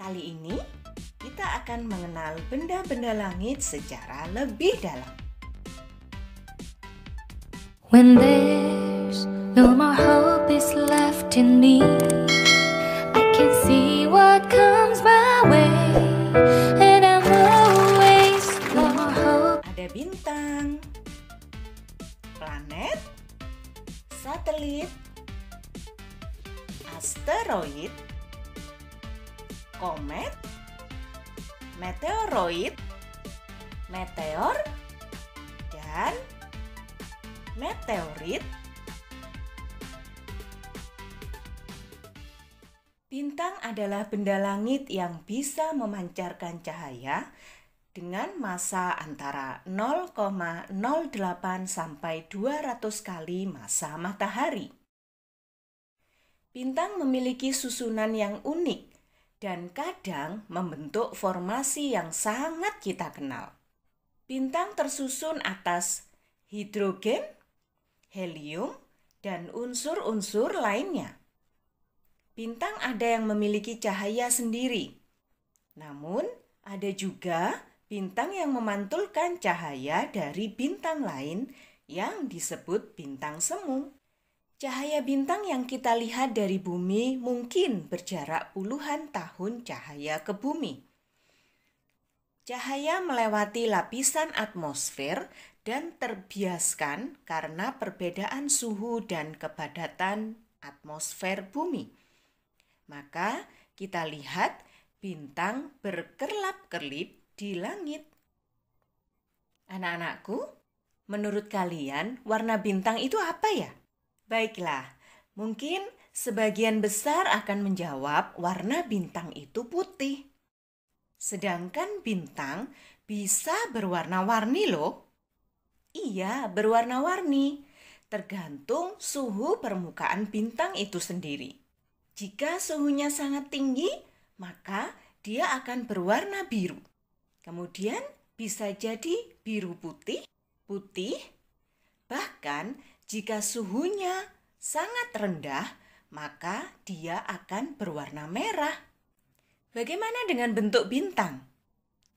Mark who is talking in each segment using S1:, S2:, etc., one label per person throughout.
S1: Kali ini kita akan mengenal benda-benda langit secara lebih dalam.
S2: When there's no more hope is left in me, I can see what comes my way, and I'm always no more hope.
S1: Ada bintang, planet, satelit, asteroid, komet, meteoroid, meteor, dan meteorit. Bintang adalah benda langit yang bisa memancarkan cahaya dengan massa antara 0,08 sampai 200 kali massa matahari. Bintang memiliki susunan yang unik dan kadang membentuk formasi yang sangat kita kenal. Bintang tersusun atas hidrogen, helium, dan unsur-unsur lainnya. Bintang ada yang memiliki cahaya sendiri. Namun, ada juga bintang yang memantulkan cahaya dari bintang lain yang disebut bintang semu. Cahaya bintang yang kita lihat dari bumi mungkin berjarak puluhan tahun cahaya ke bumi. Cahaya melewati lapisan atmosfer dan terbiaskan karena perbedaan suhu dan kepadatan atmosfer bumi. Maka kita lihat bintang berkerlap-kerlip di langit. Anak-anakku, menurut kalian warna bintang itu apa ya? Baiklah, mungkin sebagian besar akan menjawab warna bintang itu putih. Sedangkan bintang bisa berwarna-warni loh. Iya, berwarna-warni, tergantung suhu permukaan bintang itu sendiri. Jika suhunya sangat tinggi, maka dia akan berwarna biru. Kemudian bisa jadi biru putih, putih. Bahkan jika suhunya sangat rendah, maka dia akan berwarna merah. Bagaimana dengan bentuk bintang?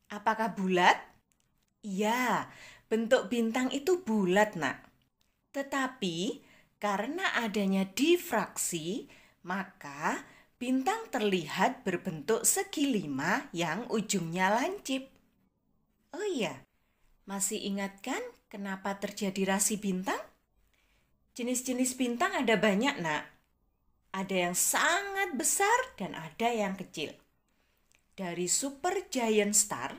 S1: Apakah bulat? Iya, bentuk bintang itu bulat, Nak. Tetapi karena adanya difraksi, maka bintang terlihat berbentuk segi lima yang ujungnya lancip. Oh iya, masih ingat kan kenapa terjadi rasi bintang? Jenis-jenis bintang ada banyak, Nak. Ada yang sangat besar dan ada yang kecil. Dari super giant star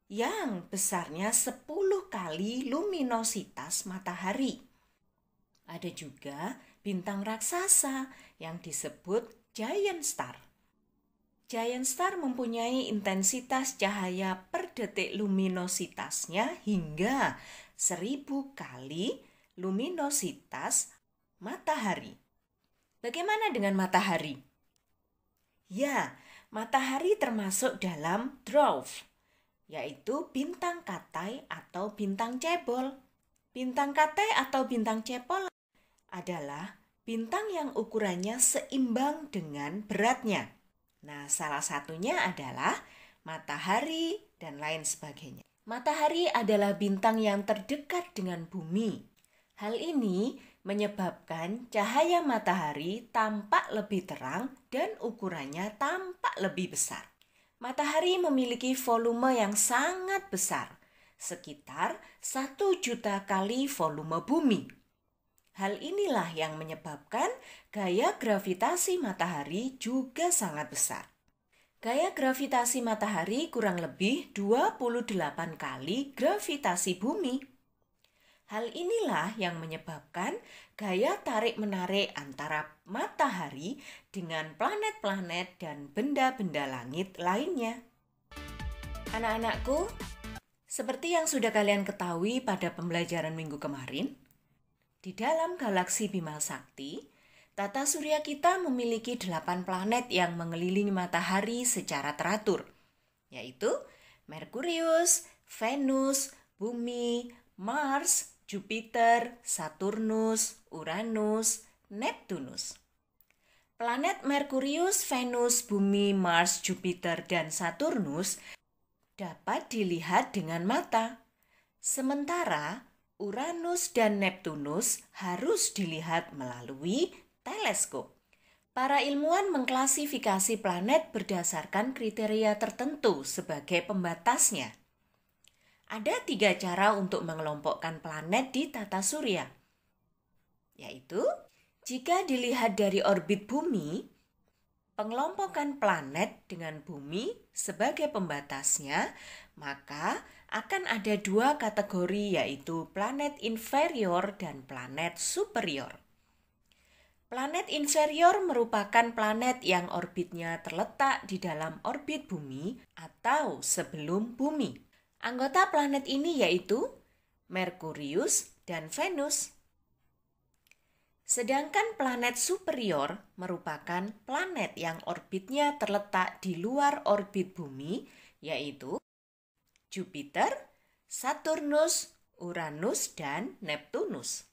S1: yang besarnya 10 kali luminositas matahari. Ada juga bintang raksasa yang disebut giant star. Giant star mempunyai intensitas cahaya per detik luminositasnya hingga 1000 kali luminositas matahari. Bagaimana dengan matahari? Ya, matahari termasuk dalam dwarf, yaitu bintang katai atau bintang cebol. Bintang katai atau bintang cebol adalah bintang yang ukurannya seimbang dengan beratnya. Nah, salah satunya adalah matahari dan lain sebagainya. Matahari adalah bintang yang terdekat dengan bumi. Hal ini menyebabkan cahaya matahari tampak lebih terang dan ukurannya tampak lebih besar. Matahari memiliki volume yang sangat besar, sekitar 1 juta kali volume bumi. Hal inilah yang menyebabkan gaya gravitasi matahari juga sangat besar. Gaya gravitasi matahari kurang lebih 28 kali gravitasi bumi. Hal inilah yang menyebabkan gaya tarik-menarik antara matahari dengan planet-planet dan benda-benda langit lainnya. Anak-anakku, seperti yang sudah kalian ketahui pada pembelajaran minggu kemarin, di dalam galaksi Bima Sakti, tata surya kita memiliki 8 planet yang mengelilingi matahari secara teratur, yaitu Merkurius, Venus, Bumi, Mars, Jupiter, Saturnus, Uranus, Neptunus. Planet Merkurius, Venus, Bumi, Mars, Jupiter, dan Saturnus dapat dilihat dengan mata. Sementara Uranus dan Neptunus harus dilihat melalui teleskop. Para ilmuwan mengklasifikasi planet berdasarkan kriteria tertentu sebagai pembatasnya. Ada 3 cara untuk mengelompokkan planet di tata surya, yaitu jika dilihat dari orbit bumi, pengelompokan planet dengan bumi sebagai pembatasnya, maka akan ada 2 kategori, yaitu planet inferior dan planet superior. Planet inferior merupakan planet yang orbitnya terletak di dalam orbit bumi atau sebelum bumi. Anggota planet ini yaitu Merkurius dan Venus. Sedangkan planet superior merupakan planet yang orbitnya terletak di luar orbit bumi, yaitu Jupiter, Saturnus, Uranus, dan Neptunus.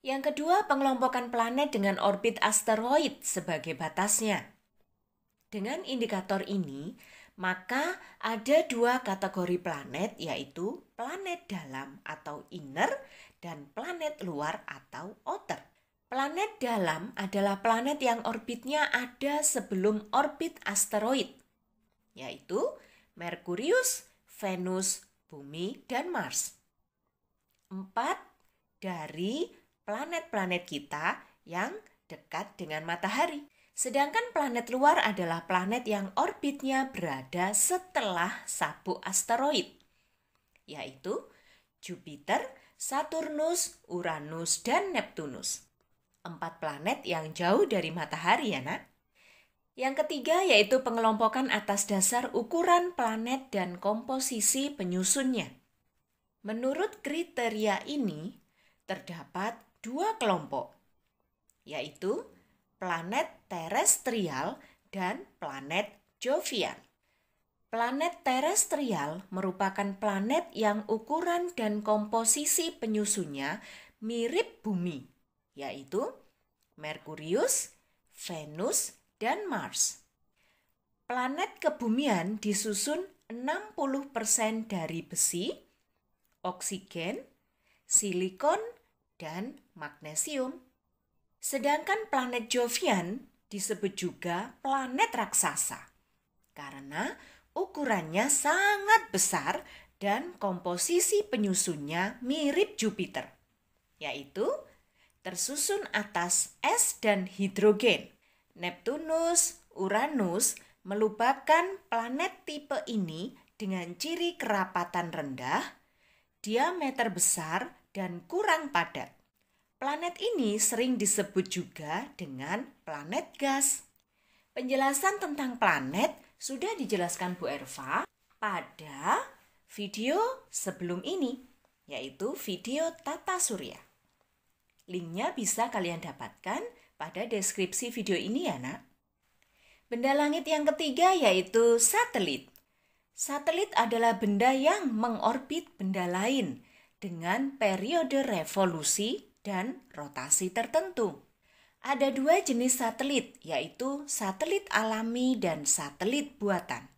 S1: Yang kedua, pengelompokan planet dengan orbit asteroid sebagai batasnya. Dengan indikator ini, maka ada 2 kategori planet, yaitu planet dalam atau inner dan planet luar atau outer. Planet dalam adalah planet yang orbitnya ada sebelum orbit asteroid, yaitu Merkurius, Venus, Bumi, dan Mars. 4 dari planet-planet kita yang dekat dengan matahari. Sedangkan planet luar adalah planet yang orbitnya berada setelah sabuk asteroid, yaitu Jupiter, Saturnus, Uranus, dan Neptunus. 4 planet yang jauh dari matahari ya nak. Yang ketiga yaitu pengelompokan atas dasar ukuran planet dan komposisi penyusunnya. Menurut kriteria ini terdapat 2 kelompok, yaitu planet terestrial dan planet Jovian. Planet terestrial merupakan planet yang ukuran dan komposisi penyusunnya mirip bumi, yaitu Merkurius, Venus, dan Mars. Planet kebumian disusun 60% dari besi, oksigen, silikon, dan magnesium. Sedangkan planet Jovian disebut juga planet raksasa karena ukurannya sangat besar dan komposisi penyusunnya mirip Jupiter, yaitu tersusun atas es dan hidrogen. Neptunus, Uranus merupakan planet tipe ini dengan ciri kerapatan rendah, diameter besar, dan kurang padat. Planet ini sering disebut juga dengan planet gas. Penjelasan tentang planet sudah dijelaskan Bu Erva pada video sebelum ini, yaitu video tata surya. Linknya bisa kalian dapatkan pada deskripsi video ini ya nak. Benda langit yang ketiga yaitu satelit. Satelit adalah benda yang mengorbit benda lain dengan periode revolusi dan rotasi tertentu. Ada 2 jenis satelit, yaitu satelit alami dan satelit buatan.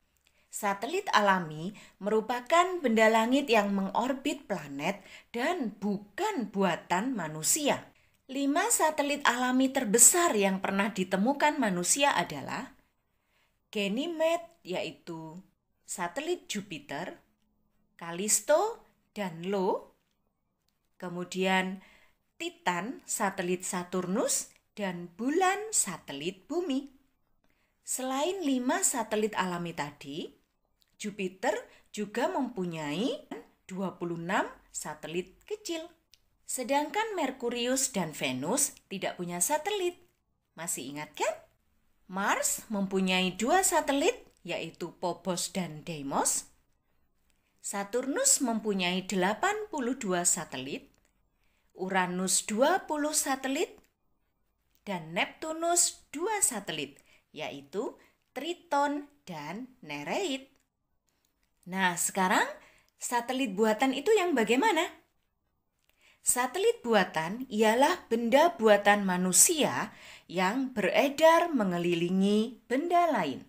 S1: Satelit alami merupakan benda langit yang mengorbit planet dan bukan buatan manusia. 5 satelit alami terbesar yang pernah ditemukan manusia adalah Ganymede, yaitu satelit Jupiter, Callisto dan Io, kemudian Titan, satelit Saturnus, dan bulan, satelit Bumi. Selain 5 satelit alami tadi, Jupiter juga mempunyai 26 satelit kecil. Sedangkan Merkurius dan Venus tidak punya satelit. Masih ingat kan? Mars mempunyai 2 satelit, yaitu Phobos dan Deimos. Saturnus mempunyai 82 satelit, Uranus 20 satelit, dan Neptunus 2 satelit, yaitu Triton dan Nereid. Nah, sekarang satelit buatan itu yang bagaimana? Satelit buatan ialah benda buatan manusia yang beredar mengelilingi benda lain.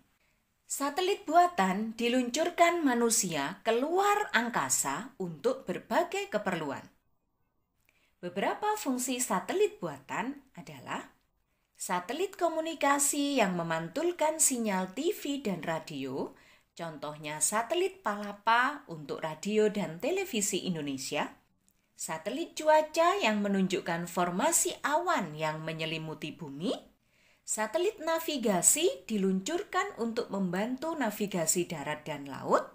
S1: Satelit buatan diluncurkan manusia keluar angkasa untuk berbagai keperluan. Beberapa fungsi satelit buatan adalah satelit komunikasi yang memantulkan sinyal TV dan radio, contohnya satelit Palapa untuk radio dan televisi Indonesia, satelit cuaca yang menunjukkan formasi awan yang menyelimuti bumi, satelit navigasi diluncurkan untuk membantu navigasi darat dan laut,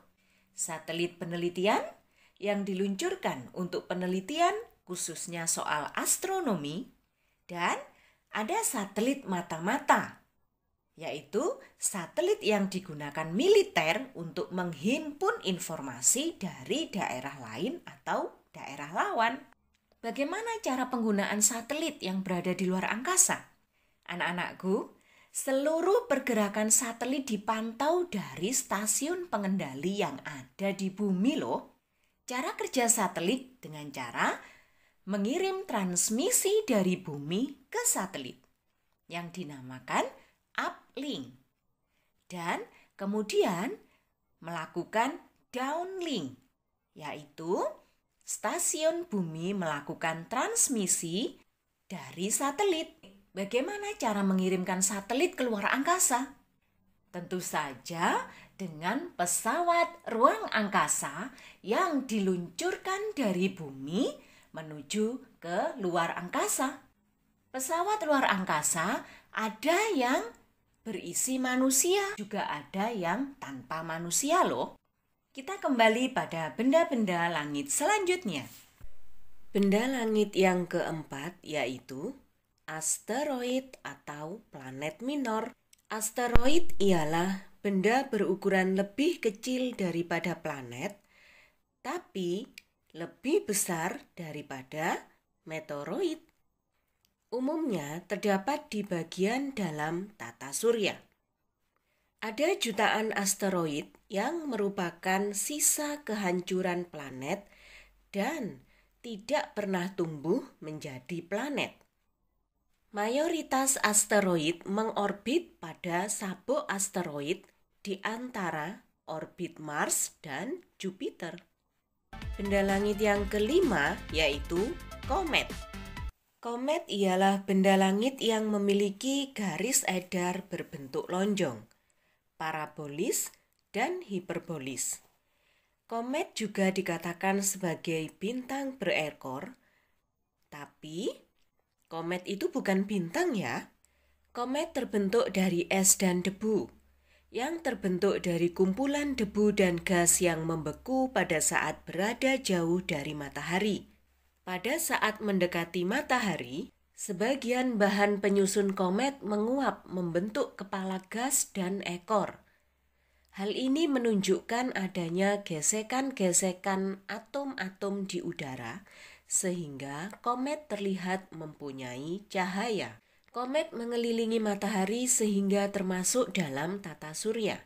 S1: satelit penelitian yang diluncurkan untuk penelitian khususnya soal astronomi, dan ada satelit mata-mata, yaitu satelit yang digunakan militer untuk menghimpun informasi dari daerah lain atau daerah lawan. Bagaimana cara penggunaan satelit yang berada di luar angkasa? Anak-anakku, seluruh pergerakan satelit dipantau dari stasiun pengendali yang ada di bumi loh. Cara kerja satelit dengan cara mengirim transmisi dari bumi ke satelit yang dinamakan uplink. Dan kemudian melakukan downlink, yaitu stasiun bumi melakukan transmisi dari satelit. Bagaimana cara mengirimkan satelit ke luar angkasa? Tentu saja dengan pesawat ruang angkasa yang diluncurkan dari bumi menuju ke luar angkasa. Pesawat luar angkasa ada yang berisi manusia, juga ada yang tanpa manusia loh. Kita kembali pada benda-benda langit selanjutnya. Benda langit yang keempat yaitu asteroid atau planet minor. Asteroid ialah benda berukuran lebih kecil daripada planet, tapi lebih besar daripada meteoroid. Umumnya terdapat di bagian dalam tata surya. Ada jutaan asteroid yang merupakan sisa kehancuran planet dan tidak pernah tumbuh menjadi planet. Mayoritas asteroid mengorbit pada sabuk asteroid di antara orbit Mars dan Jupiter. Benda langit yang kelima yaitu komet. Komet ialah benda langit yang memiliki garis edar berbentuk lonjong, parabolis, dan hiperbolis. Komet juga dikatakan sebagai bintang berekor, tapi komet itu bukan bintang ya. Komet terbentuk dari es dan debu, yang terbentuk dari kumpulan debu dan gas yang membeku pada saat berada jauh dari matahari. Pada saat mendekati matahari, sebagian bahan penyusun komet menguap membentuk kepala gas dan ekor. Hal ini menunjukkan adanya gesekan-gesekan atom-atom di udara, sehingga komet terlihat mempunyai cahaya. Komet mengelilingi matahari sehingga termasuk dalam tata surya.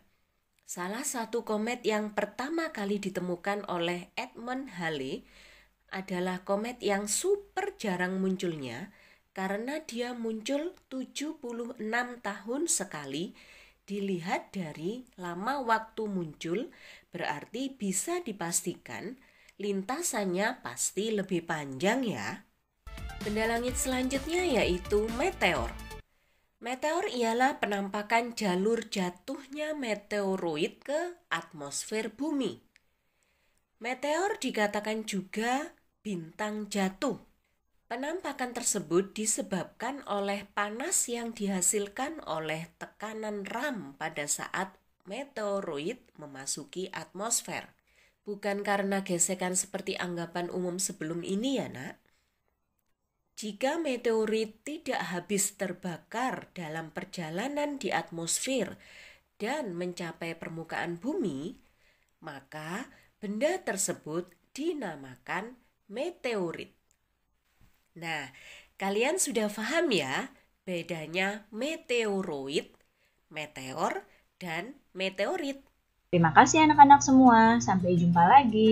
S1: Salah satu komet yang pertama kali ditemukan oleh Edmund Halley adalah komet yang super jarang munculnya karena dia muncul 76 tahun sekali. Dilihat dari lama waktu muncul, berarti bisa dipastikan lintasannya pasti lebih panjang ya. Benda langit selanjutnya yaitu meteor. Meteor ialah penampakan jalur jatuhnya meteoroid ke atmosfer bumi. Meteor dikatakan juga bintang jatuh. Penampakan tersebut disebabkan oleh panas yang dihasilkan oleh tekanan RAM pada saat meteoroid memasuki atmosfer. Bukan karena gesekan seperti anggapan umum sebelum ini ya nak. Jika meteorit tidak habis terbakar dalam perjalanan di atmosfer dan mencapai permukaan bumi, maka benda tersebut dinamakan meteorit. Nah, kalian sudah paham ya bedanya meteoroid, meteor, dan meteorit.
S3: Terima kasih anak-anak semua. Sampai jumpa lagi.